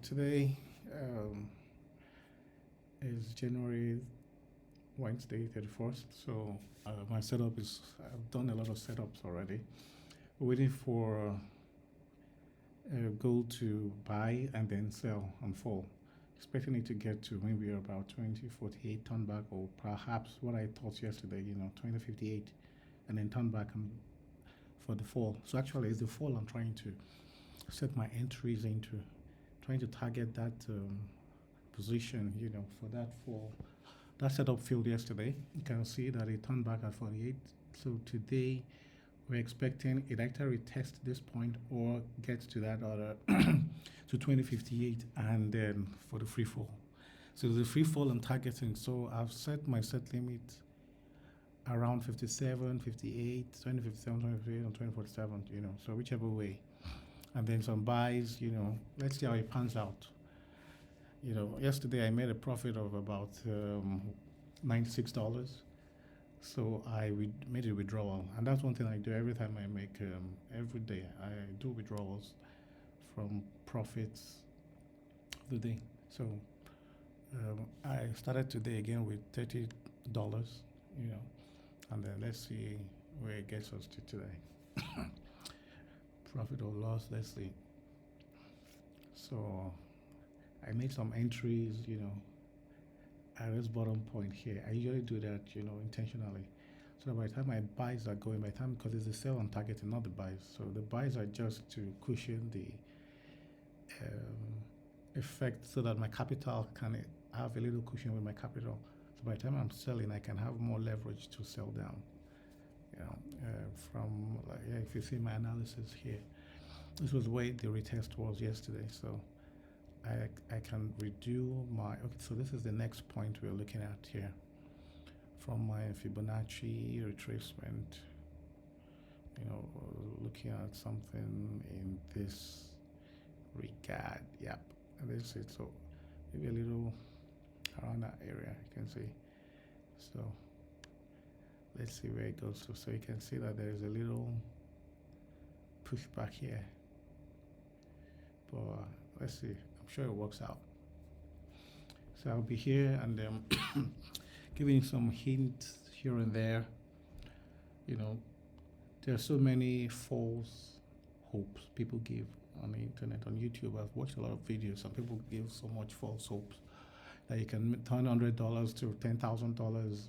Today is Wednesday 31st. My setup is, I've done a lot of setups already. Waiting for gold to buy and then sell and fall. Expecting it to get to maybe about 2048, turn back, or perhaps what I thought yesterday, 2058, and then turn back and for the fall. So actually, it's the fall I'm trying to set my entries into, trying to target that position, for that fall. That setup failed yesterday. You can see that it turned back at 48. So today, we're expecting it actually retest this point or gets to that other to 2058 and then for the free fall. So the free fall I'm targeting. So I've set my set limit around 57, 58, 2057, 2058, and 2047, so whichever way. And then some buys, let's see how it pans out. Yesterday I made a profit of about $96. So made a withdrawal, and that's one thing I do every time I make. Every day I do withdrawals from profits of the day. So I started today again with $30, and then let's see where it gets us to today. Profit or loss, let's see. So I made some entries, at this bottom point here. I usually do that, intentionally. So by the time my buys are going, by the time, because it's the sell I'm targeting, not the buys. So the buys are just to cushion the effect so that my capital can have a little cushion with my capital. So by the time I'm selling, I can have more leverage to sell down. If you see my analysis here, this was where the retest was yesterday. So I can redo so this is the next point we're looking at here. From my Fibonacci retracement, looking at something in this regard. Yep, and this is so maybe a little around that area, you can see. So let's see where it goes to. So you can see that there's a little pushback here, but let's see. I'm sure it works out. So I'll be here and giving some hints here and there. There are so many false hopes people give on the internet, on YouTube. I've watched a lot of videos. Some people give so much false hopes that you can turn $100 to $10,000,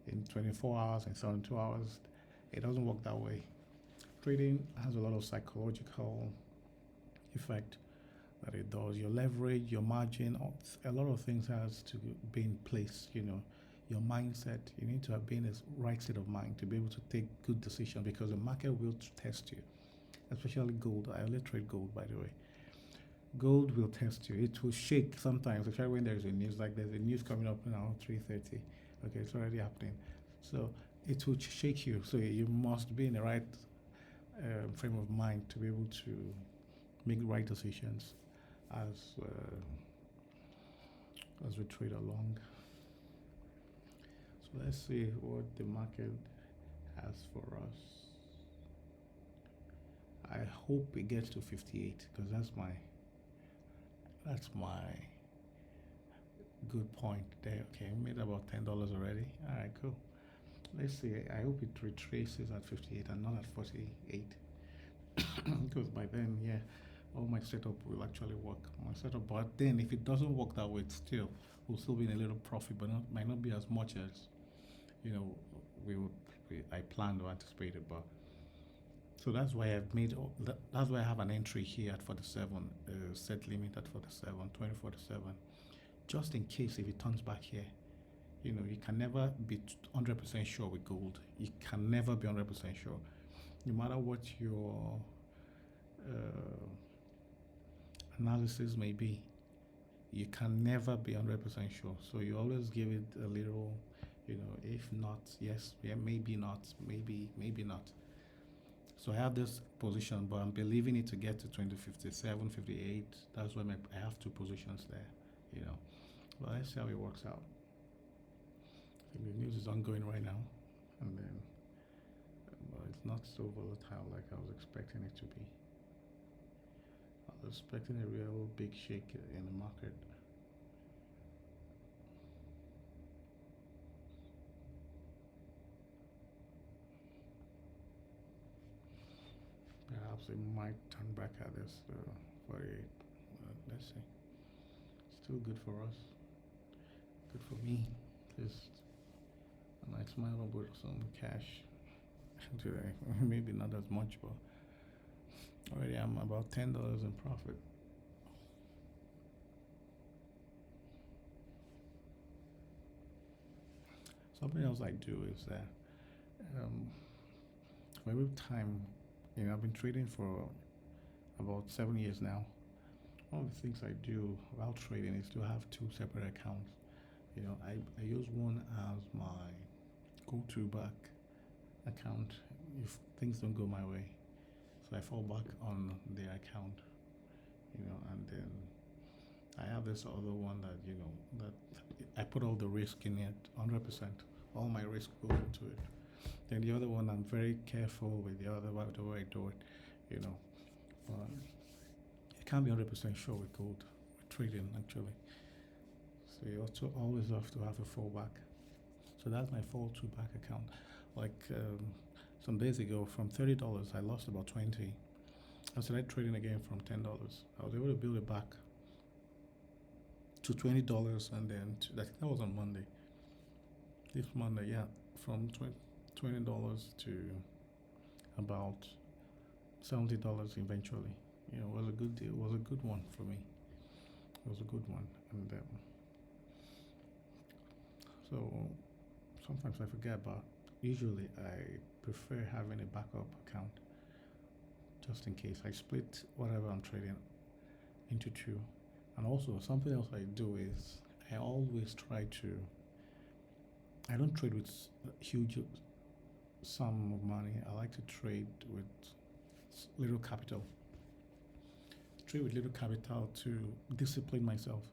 in 24 hours and 72 hours. It doesn't work that way. Trading has a lot of psychological effect that it does. Your leverage, your margin, a lot of things has to be in place. Your mindset. You need to be in the right state of mind to be able to take good decisions, because the market will test you, especially gold. I only trade gold, by the way. Gold will test you. It will shake sometimes, especially when there's a news. Like there's a news coming up now, 3:30. Okay, it's already happening. So it will shake you. So you must be in the right frame of mind to be able to make the right decisions as we trade along. So let's see what the market has for us. I hope it gets to 58, because that's my good point there. Okay, I made about $10 already. All right, cool. Let's see. I hope it retraces at 58 and not at 48, because by then, all my setup will actually work. But then if it doesn't work that way, it still will still be in a little profit, but might not be as much as I planned or anticipated. But so that's why that's why I have an entry here at 47, set limit at 47, 2047, just in case if it turns back here. You can never be 100% sure with gold. You can never be 100% sure, no matter what your analysis may be. You can never be 100% sure. So you always give it a little, if not, yes, maybe not, maybe not. So I have this position, but I'm believing it to get to 2057, 58. That's why I have two positions there, But let's see how it works out. The news is ongoing right now, and then but it's not so volatile like I was expecting it to be. Expecting a real big shake in the market. Perhaps it might turn back at this 48. Let's see. Still good for us. Good for me. Just a nice smile with some cash today. Maybe not as much, but already I'm about $10 in profit. Something else I do is that um, for every time, I've been trading for about 7 years now. One of the things I do while trading is to have two separate accounts. I use one as my go-to back account if things don't go my way. So I fall back on their account, and then I have this other one that, that I put all the risk in it, 100%. All my risk goes into it. Then the other one, I'm very careful with the other one, the way I do it, But you can't be 100% sure with gold, with trading actually. So you also always have to have a fallback. So that's my fallback back account. Like some days ago, from $30, I lost about 20. I started trading again from $10. I was able to build it back to $20, and then that was on Monday. This Monday, yeah, from $20 to about $70 eventually. It was a good deal. It was a good one for me. It was a good one, and so sometimes I forget, but usually I prefer having a backup account just in case. I split whatever I'm trading into two. And also, something else I do is I always try to. I don't trade with huge sum of money. I like to trade with little capital. Trade with little capital to discipline myself.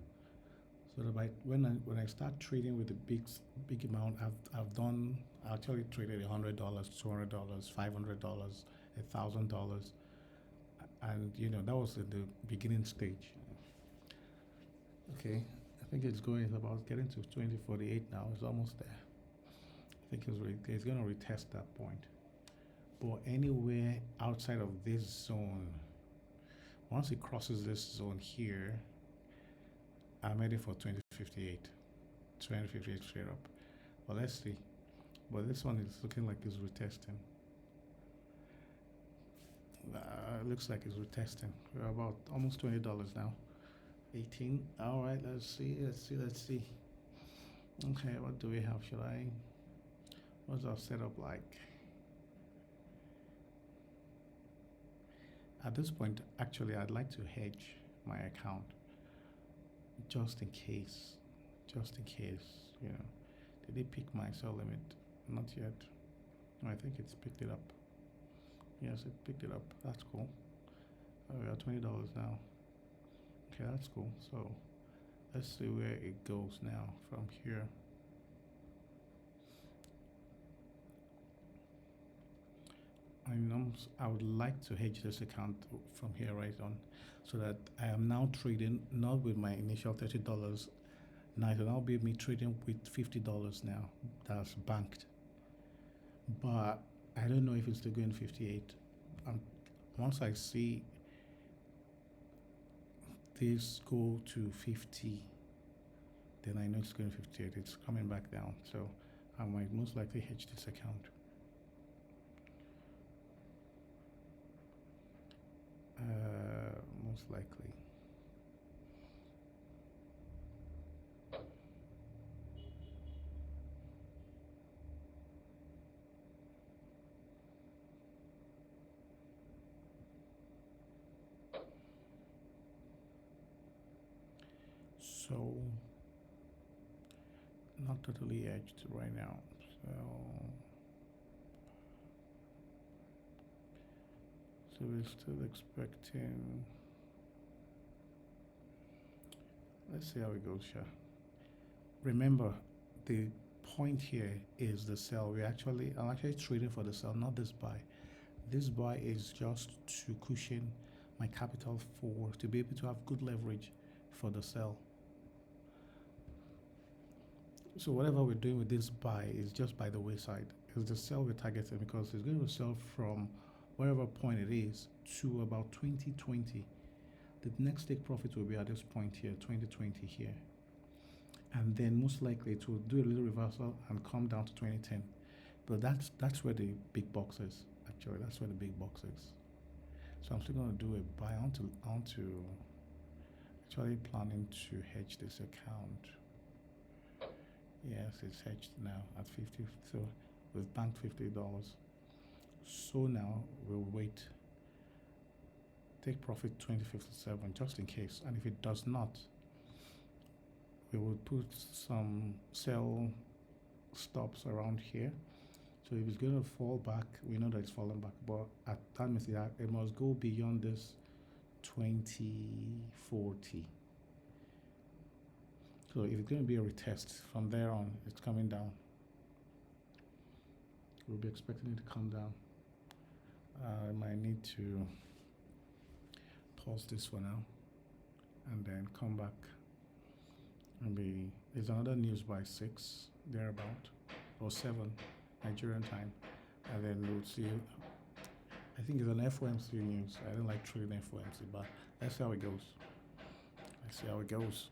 So that when I start trading with a big amount, I actually traded $100, $200, $500, $1,000, and that was in the beginning stage. Okay, I think it's about getting to 2048 now. It's almost there. I think it's going to retest that point. But anywhere outside of this zone, once it crosses this zone here, I'm heading for 2058. 2058 straight up. But let's see. But this one is looking like it's retesting. It looks like it's retesting. We're about almost $20 now. 18. All right, let's see. Okay, what do we have? What's our setup like? At this point, actually, I'd like to hedge my account just in case. Did they pick my sell limit? Not yet. No, I think it's picked it up. Yes, it picked it up. That's cool. We're at $20 now. Okay, that's cool. So let's see where it goes now from here. I would like to hedge this account from here right on, so that I am now trading not with my initial $30. Now it will now be me trading with $50 now. That's banked. But I don't know if it's still going 58. Once I see this go to 50, then I know it's going 58. It's coming back down. So I might most likely hedge this account. Most likely. So not totally edged right now. So we're still expecting. Let's see how it goes, Sha. Remember, the point here is the sell. I'm actually trading for the sell, not this buy. This buy is just to cushion my capital for to be able to have good leverage for the sell. So whatever we're doing with this buy is just by the wayside. It's the sell we're targeting because it's going to sell from whatever point it is to about 2020. The next take profit will be at this point here, 2020 here. And then most likely it will do a little reversal and come down to 2010. But that's where the big box is. Actually, that's where the big box is. So I'm still going to do a buy onto actually planning to hedge this account. Yes, it's hedged now at 50. So we've banked $50. So now we'll wait. Take profit 2057 just in case. And if it does not, we will put some sell stops around here. So if it's going to fall back, we know that it's falling back, but at time it must go beyond this 2040. So if it's going to be a retest, from there on, it's coming down. We'll be expecting it to come down. I might need to pause this for now and then come back. Maybe there's another news by 6, thereabout, or 7, Nigerian time, and then we'll see. I think it's an FOMC news. I don't like trading FOMC, but let's see how it goes. Let's see how it goes.